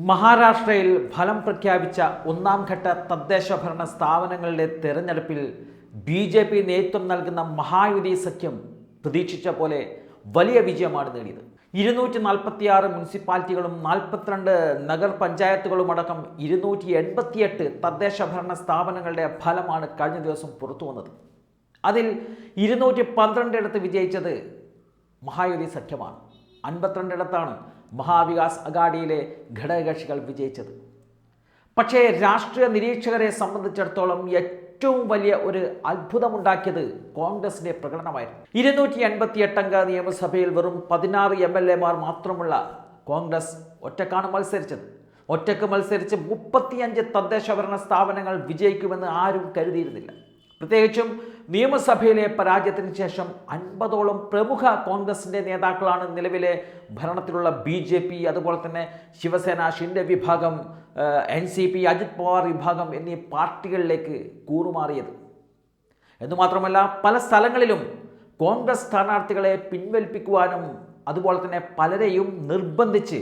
മഹാരാഷ്ട്രയിൽ ഫലം പ്രഖ്യാപിച്ച ഒന്നാം ഘട്ട തദ്ദേശ ഭരണ സ്ഥാപനങ്ങളുടെ തെരഞ്ഞെടുപ്പിൽ BJP നേതൃത്വം നൽകുന്ന മഹായുതി സഖ്യം പ്രതീക്ഷിച്ച പോലെ വലിയ വിജയമാണ് നേടിയത്. 246 മുനിസിപ്പാലിറ്റികളും 42 നഗരപഞ്ചായത്തുകളും അടക്കം 288 തദ്ദേശ ഭരണ സ്ഥാപനങ്ങളുടെ ഫലമാണ് കഴിഞ്ഞ ദിവസം പുറത്തു വന്നത്. അതിൽ 212 ഇടത്ത് വിജയിച്ചത് മഹായുതി സഖ്യമാണ്. 52 ഇടത്താണ് മഹാവികാസ് അഘാഡിയിലെ ഘടകകക്ഷികൾ വിജയിച്ചത്. പക്ഷേ രാഷ്ട്രീയ നിരീക്ഷകരെ സംബന്ധിച്ചിടത്തോളം ഏറ്റവും വലിയ ഒരു അത്ഭുതമുണ്ടാക്കിയത് കോൺഗ്രസിന്റെ പ്രകടനമായിരുന്നു. 288 അംഗ നിയമസഭയിൽ വെറും 16 MLA മാത്രമുള്ള കോൺഗ്രസ് ഒറ്റക്കാണ് മത്സരിച്ചത്. ഒറ്റക്ക് മത്സരിച്ച് 35 തദ്ദേശ ഭരണ സ്ഥാപനങ്ങൾ വിജയിക്കുമെന്ന് ആരും കരുതിയിരുന്നില്ല. പ്രത്യേകിച്ചും നിയമസഭയിലെ പരാജയത്തിന് ശേഷം 50ഓളം പ്രമുഖ കോൺഗ്രസിൻ്റെ നേതാക്കളാണ് നിലവിലെ ഭരണത്തിലുള്ള BJP, അതുപോലെ തന്നെ ശിവസേന, ഷിൻഡെ വിഭാഗം, NCP, അജിത് പവാർ വിഭാഗം എന്നീ പാർട്ടികളിലേക്ക് കൂറുമാറിയത്. എന്നുമാത്രമല്ല പല സ്ഥലങ്ങളിലും കോൺഗ്രസ് സ്ഥാനാർത്ഥികളെ പിൻവലിപ്പിക്കുവാനും അതുപോലെ തന്നെ പലരെയും നിർബന്ധിച്ച്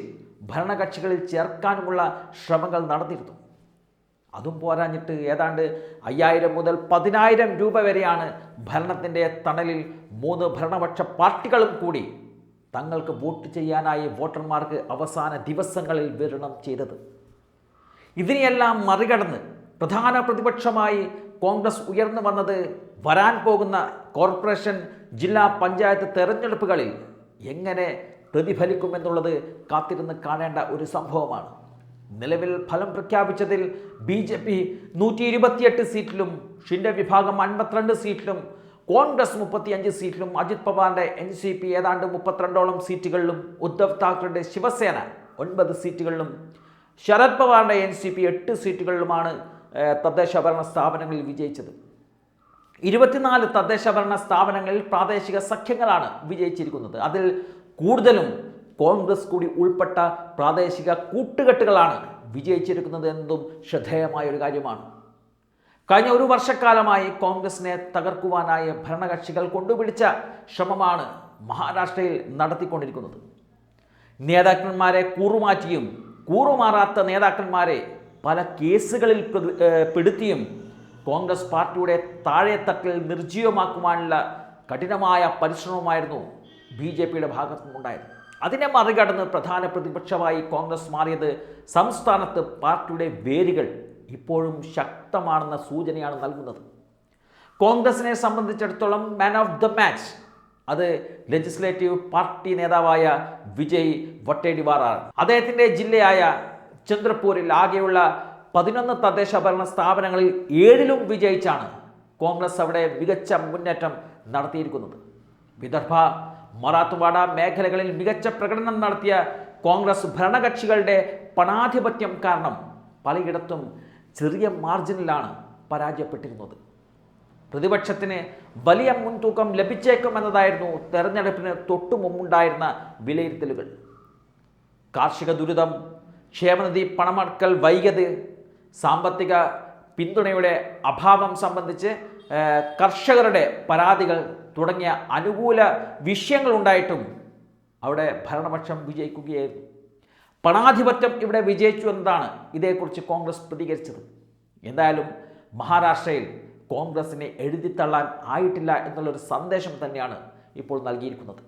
ഭരണകക്ഷികളിൽ ചേർക്കാനുമുള്ള ശ്രമങ്ങൾ നടന്നിരുന്നു. അതും പോരാഞ്ഞിട്ട് ഏതാണ്ട് 5000 മുതൽ 10000 രൂപ വരെയാണ് ഭരണത്തിൻ്റെ തണലിൽ 3 ഭരണപക്ഷ പാർട്ടികളും കൂടി തങ്ങൾക്ക് വോട്ട് ചെയ്യാനായി വോട്ടർമാർക്ക് അവസാന ദിവസങ്ങളിൽ വിതരണം ചെയ്തത്. ഇതിനെയെല്ലാം മറികടന്ന് പ്രധാന പ്രതിപക്ഷമായി കോൺഗ്രസ് ഉയർന്നു വന്നത് വരാൻ പോകുന്ന കോർപ്പറേഷൻ, ജില്ലാ പഞ്ചായത്ത് തെരഞ്ഞെടുപ്പുകളിൽ എങ്ങനെ പ്രതിഫലിക്കുമെന്നുള്ളത് കാത്തിരുന്ന് കാണേണ്ട ഒരു സംഭവമാണ്. നിലവിൽ ഫലം പ്രഖ്യാപിച്ചതിൽ BJP 128 സീറ്റിലും, ഷിൻഡെ വിഭാഗം 52 സീറ്റിലും, കോൺഗ്രസ് 35 സീറ്റിലും, അജിത് പവാറിൻ്റെ NCP ഏതാണ്ട് 32ഓളം സീറ്റുകളിലും, ഉദ്ധവ് താക്കറെയുടെ ശിവസേന 9 സീറ്റുകളിലും, ശരത് പവാറിൻ്റെ NCP 8 സീറ്റുകളിലുമാണ് തദ്ദേശ ഭരണ സ്ഥാപനങ്ങളിൽ വിജയിച്ചത്. 24 തദ്ദേശ ഭരണ സ്ഥാപനങ്ങളിൽ പ്രാദേശിക സഖ്യങ്ങളാണ് വിജയിച്ചിരിക്കുന്നത്. അതിൽ കൂടുതലും കോൺഗ്രസ് കൂടി ഉൾപ്പെട്ട പ്രാദേശിക കൂട്ടുകെട്ടുകളാണ് വിജയിച്ചിരിക്കുന്നത് എന്നതും ശ്രദ്ധേയമായൊരു കാര്യമാണ്. കഴിഞ്ഞ ഒരു വർഷക്കാലമായി കോൺഗ്രസിനെ തകർക്കുവാനായി ഭരണകക്ഷികൾ കൊണ്ടുപിടിച്ച ശ്രമമാണ് മഹാരാഷ്ട്രയിൽ നടത്തിക്കൊണ്ടിരിക്കുന്നത്. നേതാക്കന്മാരെ കൂറുമാറ്റിയും കൂറുമാറാത്ത നേതാക്കന്മാരെ പല കേസുകളിൽ പെടുത്തിയും കോൺഗ്രസ് പാർട്ടിയുടെ താഴെത്തട്ടിൽ നിർജ്ജീവമാക്കുവാനുള്ള കഠിനമായ പരിശ്രമമായിരുന്നു BJPയുടെ ഭാഗത്തുനിന്നുണ്ടായത്. അതിനെ മറികടന്ന് പ്രധാന പ്രതിപക്ഷമായി കോൺഗ്രസ് മാറിയത് സംസ്ഥാനത്ത് പാർട്ടിയുടെ വേരുകൾ ഇപ്പോഴും ശക്തമാണെന്ന സൂചനയാണ് നൽകുന്നത്. കോൺഗ്രസിനെ സംബന്ധിച്ചിടത്തോളം മാൻ ഓഫ് ദ മാച്ച് അത് ലെജിസ്ലേറ്റീവ് പാർട്ടി നേതാവായ വിജയ് വട്ടേഡിവാറാണ്. അദ്ദേഹത്തിൻ്റെ ജില്ലയായ ചന്ദ്രപൂരിൽ ആകെയുള്ള 11 തദ്ദേശ ഭരണ സ്ഥാപനങ്ങളിൽ 7ലും വിജയിച്ചാണ് കോൺഗ്രസ് അവിടെ മികച്ച മുന്നേറ്റം നടത്തിയിരിക്കുന്നത്. വിദർഭ, മറാത്ത്വാഡ മേഖലകളിൽ മികച്ച പ്രകടനം നടത്തിയ കോൺഗ്രസ് ഭരണകക്ഷികളുടെ പണാധിപത്യം കാരണം പലയിടത്തും ചെറിയ മാർജിനിലാണ് പരാജയപ്പെട്ടിരുന്നത്. പ്രതിപക്ഷത്തിന് വലിയ മുൻതൂക്കം ലഭിച്ചേക്കുമെന്നതായിരുന്നു തെരഞ്ഞെടുപ്പിന് തൊട്ടു മുമ്പുണ്ടായിരുന്ന വിലയിരുത്തലുകൾ. കാർഷിക ദുരിതം, ക്ഷേമനിധി പണമടക്കൽ വൈകിയത്, സാമ്പത്തിക പിന്തുണയുടെ അഭാവം സംബന്ധിച്ച് കർഷകരുടെ പരാതികൾ തുടങ്ങിയ അനുകൂല വിഷയങ്ങളുണ്ടായിട്ടും അവിടെ ഭരണപക്ഷം വിജയിക്കുകയായിരുന്നു. പണാധിപത്യം ഇവിടെ വിജയിച്ചു എന്നതാണ് ഇതേക്കുറിച്ച് കോൺഗ്രസ് പ്രതികരിച്ചത്. എന്തായാലും മഹാരാഷ്ട്രയിൽ കോൺഗ്രസിനെ എഴുതിത്തള്ളാൻ ആയിട്ടില്ല എന്നുള്ളൊരു സന്ദേശം തന്നെയാണ് ഇപ്പോൾ നൽകിയിരിക്കുന്നത്.